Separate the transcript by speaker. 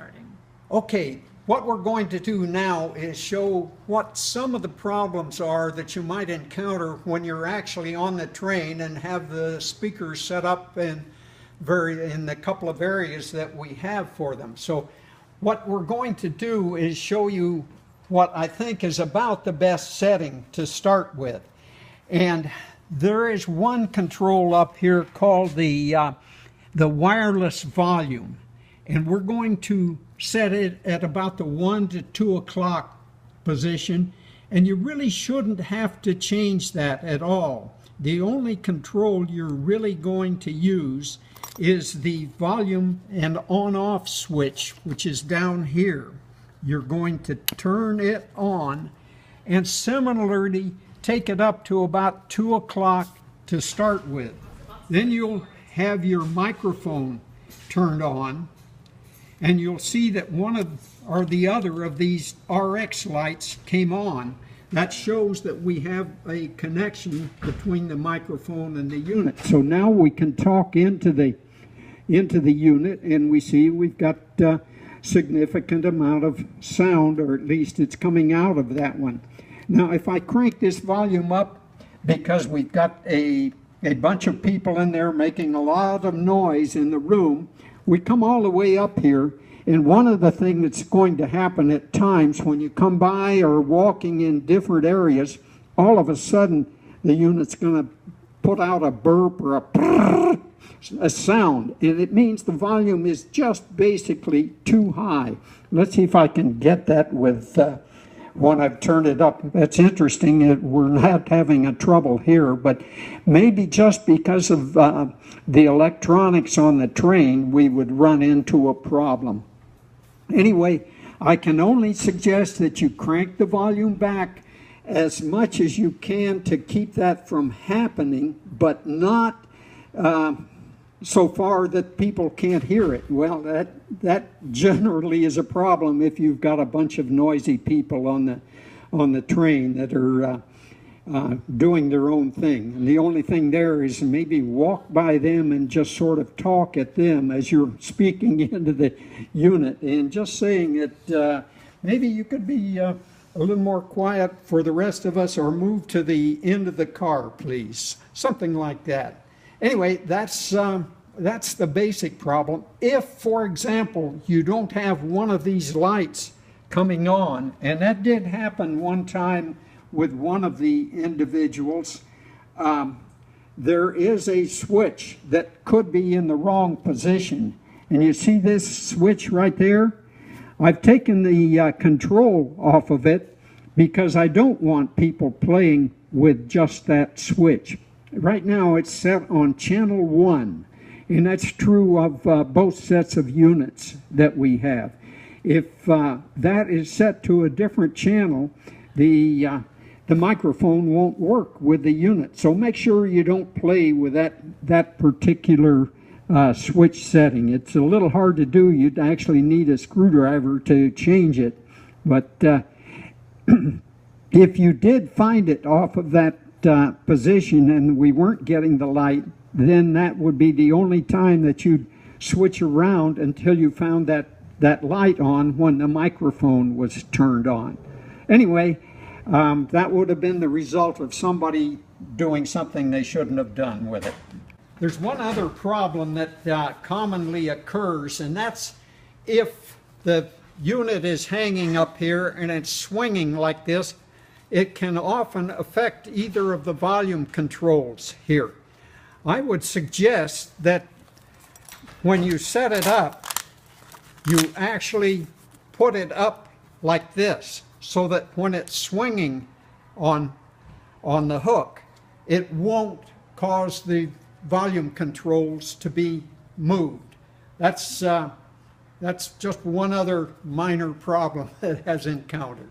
Speaker 1: starting.
Speaker 2: Okay, what we're going to do now is show what some of the problems are that you might encounter when you're actually on the train and have the speakers set up in the couple of areas that we have for them. So what we're going to do is show you what I think is about the best setting to start with. And there is one control up here called the wireless volume. And we're going to set it at about the 1 to 2 o'clock position. And you really shouldn't have to change that at all. The only control you're really going to use is the volume and on-off switch, which is down here. You're going to turn it on and similarly take it up to about 2 o'clock to start with. Then you'll have your microphone turned on, and you'll see that one or the other of these RX lights came on. That shows that we have a connection between the microphone and the unit. So now we can talk into the unit, and we see we've got a significant amount of sound, or at least it's coming out of that one. Now if I crank this volume up, because we've got a bunch of people in there making a lot of noise in the room, we come all the way up here. And one of the things that's going to happen at times when you come by or walking in different areas, all of a sudden the unit's going to put out a burp or a sound, and it means the volume is just basically too high. Let's see if I can get that with when I've turned it up. That's interesting. We're not having a trouble here, but maybe just because of the electronics on the train, we would run into a problem. Anyway, I can only suggest that you crank the volume back as much as you can to keep that from happening, but not so far that people can't hear it. Well, that generally is a problem if you've got a bunch of noisy people on the train that are doing their own thing. And the only thing there is maybe walk by them and just sort of talk at them as you're speaking into the unit, and just saying that maybe you could be a little more quiet for the rest of us, or move to the end of the car, please. Something like that. Anyway, that's the basic problem. If, for example, you don't have one of these lights coming on, and that did happen one time with one of the individuals, there is a switch that could be in the wrong position. And you see this switch right there? I've taken the control off of it because I don't want people playing with just that switch. Right now it's set on channel 1, and that's true of both sets of units that we have. If that is set to a different channel, the microphone won't work with the unit. So make sure you don't play with that particular switch setting. It's a little hard to do. You'd actually need a screwdriver to change it. But if you did find it off of that position and we weren't getting the light, then that would be the only time that you'd switch around until you found that light on when the microphone was turned on. Anyway, that would have been the result of somebody doing something they shouldn't have done with it. There's one other problem that commonly occurs, and that's if the unit is hanging up here and it's swinging like this, it can often affect either of the volume controls here. I would suggest that when you set it up, you actually put it up like this, so that when it's swinging on the hook, it won't cause the volume controls to be moved. That's just one other minor problem that has encountered.